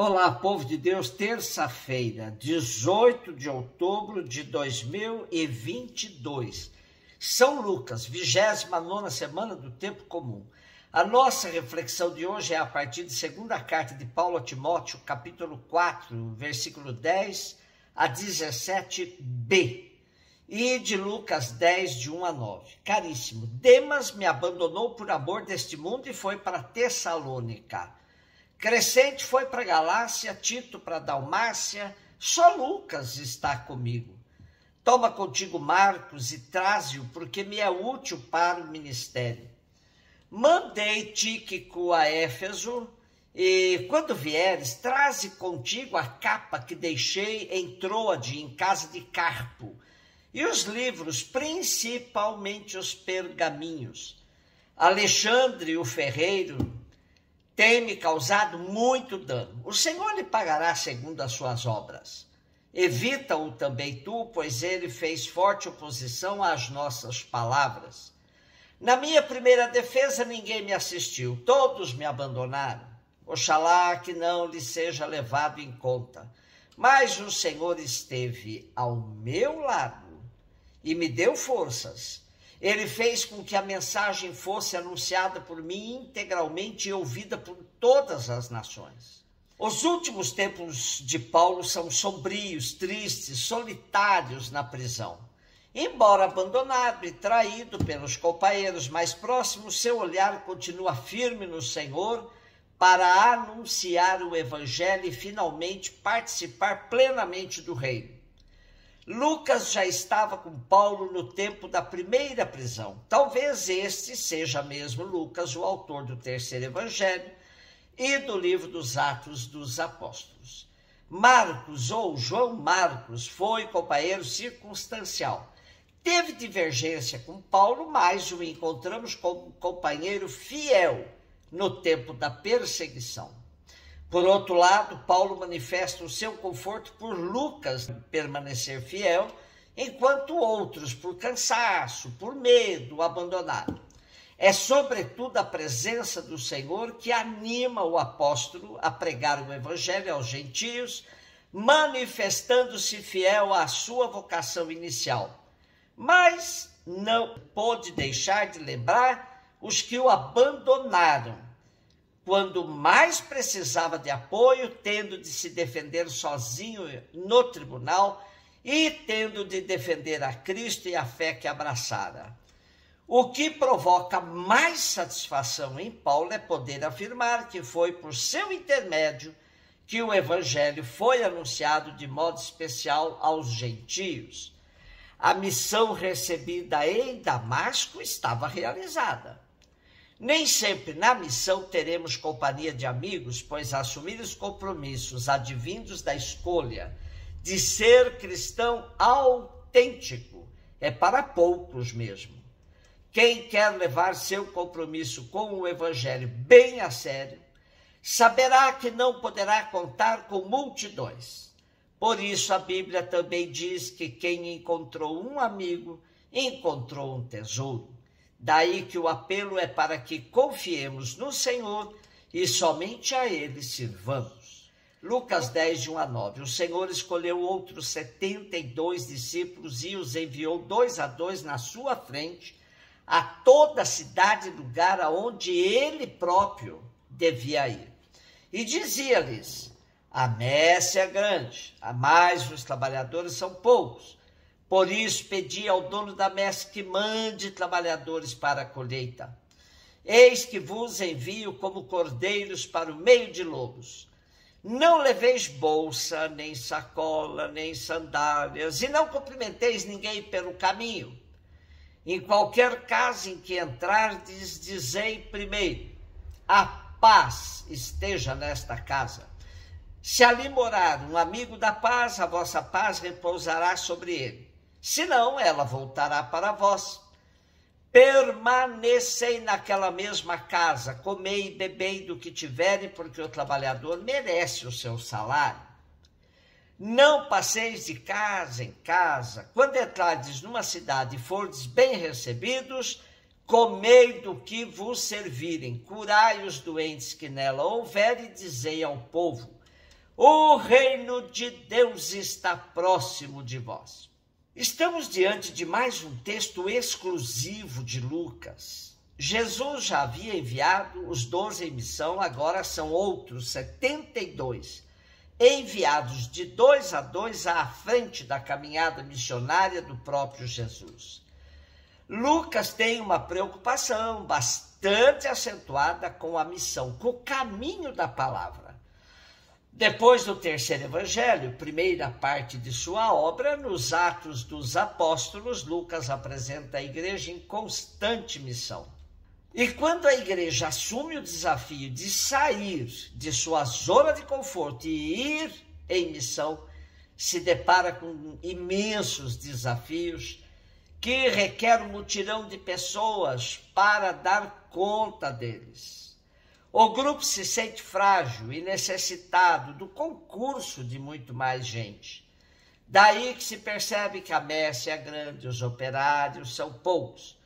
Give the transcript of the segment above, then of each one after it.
Olá, povo de Deus, terça-feira, 18 de outubro de 2022. São Lucas, 29ª semana do tempo comum. A nossa reflexão de hoje é a partir de segunda carta de Paulo a Timóteo, capítulo 4, versículo 10 a 17b. E de Lucas 10, de 1 a 9. Caríssimo, Demas me abandonou por amor deste mundo e foi para Tessalônica. Crescente foi para Galácia, Tito para Dalmácia, só Lucas está comigo. Toma contigo Marcos e traze-o, porque me é útil para o ministério. Mandei Tíquico a Éfeso, e quando vieres, traze contigo a capa que deixei em Troade, em casa de Carpo, e os livros, principalmente os pergaminhos. Alexandre, o ferreiro, tem-me causado muito dano. O Senhor lhe pagará segundo as suas obras. Evita-o também tu, pois ele fez forte oposição às nossas palavras. Na minha primeira defesa ninguém me assistiu, todos me abandonaram. Oxalá que não lhe seja levado em conta. Mas o Senhor esteve ao meu lado e me deu forças. Ele fez com que a mensagem fosse anunciada por mim integralmente e ouvida por todas as nações. Os últimos tempos de Paulo são sombrios, tristes, solitários na prisão. Embora abandonado e traído pelos companheiros mais próximos, seu olhar continua firme no Senhor para anunciar o Evangelho e finalmente participar plenamente do reino. Lucas já estava com Paulo no tempo da primeira prisão. Talvez este seja mesmo Lucas, o autor do terceiro evangelho e do livro dos Atos dos Apóstolos. Marcos, ou João Marcos, foi companheiro circunstancial. Teve divergência com Paulo, mas o encontramos como companheiro fiel no tempo da perseguição. Por outro lado, Paulo manifesta o seu conforto por Lucas permanecer fiel, enquanto outros, por cansaço, por medo, o abandonaram. É sobretudo a presença do Senhor que anima o apóstolo a pregar o evangelho aos gentios, manifestando-se fiel à sua vocação inicial. Mas não pôde deixar de lembrar os que o abandonaram, quando mais precisava de apoio, tendo de se defender sozinho no tribunal e tendo de defender a Cristo e a fé que abraçara. O que provoca mais satisfação em Paulo é poder afirmar que foi por seu intermédio que o evangelho foi anunciado de modo especial aos gentios. A missão recebida em Damasco estava realizada. Nem sempre na missão teremos companhia de amigos, pois assumir os compromissos advindos da escolha de ser cristão autêntico é para poucos mesmo. Quem quer levar seu compromisso com o evangelho bem a sério, saberá que não poderá contar com multidões. Por isso a Bíblia também diz que quem encontrou um amigo, encontrou um tesouro. Daí que o apelo é para que confiemos no Senhor e somente a Ele sirvamos. Lucas 10, de 1 a 9. O Senhor escolheu outros 72 discípulos e os enviou 2 a 2 na sua frente a toda a cidade e lugar aonde Ele próprio devia ir. E dizia-lhes: a messe é grande, mas os trabalhadores são poucos. Por isso pedi ao dono da messe que mande trabalhadores para a colheita. Eis que vos envio como cordeiros para o meio de lobos. Não leveis bolsa, nem sacola, nem sandálias, e não cumprimenteis ninguém pelo caminho. Em qualquer casa em que entrardes, dizei primeiro: a paz esteja nesta casa. Se ali morar um amigo da paz, a vossa paz repousará sobre ele. Senão, ela voltará para vós. Permanecei naquela mesma casa, comei e bebei do que tiverem, porque o trabalhador merece o seu salário. Não passeis de casa em casa. Quando entrardes numa cidade e fordes bem recebidos, comei do que vos servirem, curai os doentes que nela houver e dizei ao povo: O reino de Deus está próximo de vós. Estamos diante de mais um texto exclusivo de Lucas. Jesus já havia enviado os 12 em missão, agora são outros 72, enviados de 2 a 2 à frente da caminhada missionária do próprio Jesus. Lucas tem uma preocupação bastante acentuada com a missão, com o caminho da palavra. Depois do terceiro evangelho, primeira parte de sua obra, nos Atos dos Apóstolos, Lucas apresenta a igreja em constante missão. E quando a igreja assume o desafio de sair de sua zona de conforto e ir em missão, se depara com imensos desafios que requer um mutirão de pessoas para dar conta deles. O grupo se sente frágil e necessitado do concurso de muito mais gente. Daí que se percebe que a messe é grande, os operários são poucos.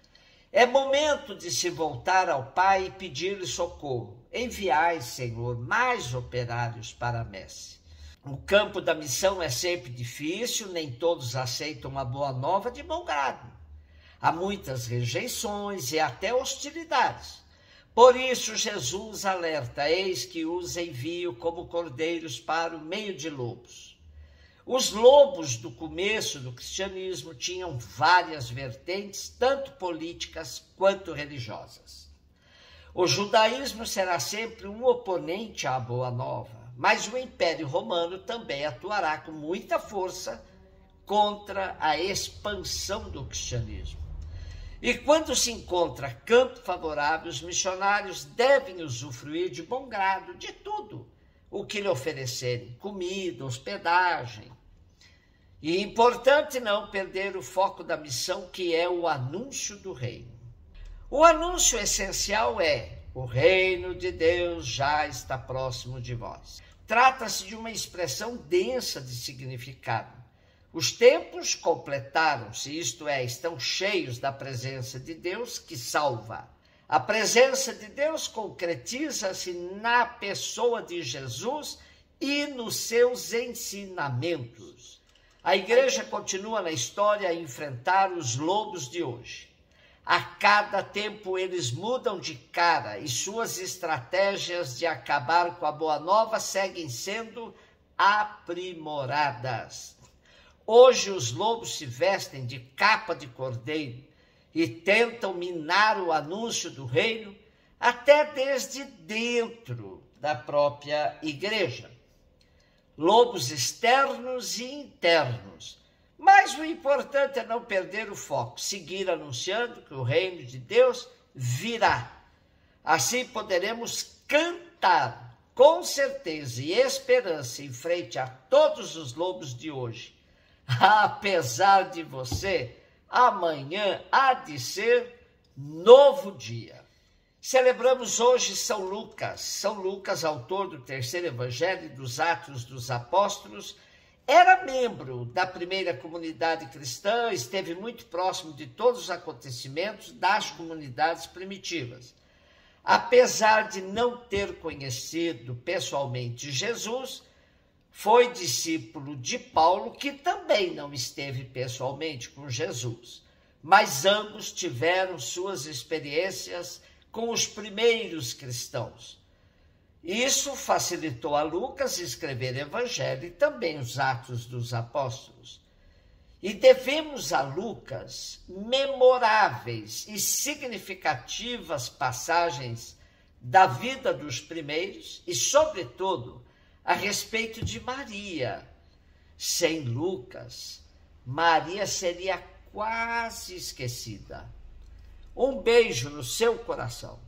É momento de se voltar ao Pai e pedir-lhe socorro. Enviai, Senhor, mais operários para a messe. O campo da missão é sempre difícil, nem todos aceitam a boa nova de bom grado. Há muitas rejeições e até hostilidades. Por isso Jesus alerta: eis que os envio como cordeiros para o meio de lobos. Os lobos do começo do cristianismo tinham várias vertentes, tanto políticas quanto religiosas. O judaísmo será sempre um oponente à boa nova, mas o Império Romano também atuará com muita força contra a expansão do cristianismo. E quando se encontra campo favorável, os missionários devem usufruir de bom grado de tudo o que lhe oferecerem, comida, hospedagem. E é importante não perder o foco da missão, que é o anúncio do reino. O anúncio essencial é: o reino de Deus já está próximo de vós. Trata-se de uma expressão densa de significado. Os tempos completaram-se, isto é, estão cheios da presença de Deus que salva. A presença de Deus concretiza-se na pessoa de Jesus e nos seus ensinamentos. A igreja continua na história a enfrentar os lobos de hoje. A cada tempo eles mudam de cara e suas estratégias de acabar com a boa nova seguem sendo aprimoradas. Hoje os lobos se vestem de capa de cordeiro e tentam minar o anúncio do reino até desde dentro da própria igreja. Lobos externos e internos. Mas o importante é não perder o foco, seguir anunciando que o reino de Deus virá. Assim poderemos cantar com certeza e esperança em frente a todos os lobos de hoje. Apesar de você, amanhã há de ser novo dia. Celebramos hoje São Lucas. São Lucas, autor do terceiro evangelho dos Atos dos Apóstolos, era membro da primeira comunidade cristã, esteve muito próximo de todos os acontecimentos das comunidades primitivas. Apesar de não ter conhecido pessoalmente Jesus, foi discípulo de Paulo, que também não esteve pessoalmente com Jesus, mas ambos tiveram suas experiências com os primeiros cristãos. Isso facilitou a Lucas escrever o Evangelho e também os Atos dos Apóstolos. E devemos a Lucas memoráveis e significativas passagens da vida dos primeiros e, sobretudo, a respeito de Maria. Sem Lucas, Maria seria quase esquecida. Um beijo no seu coração.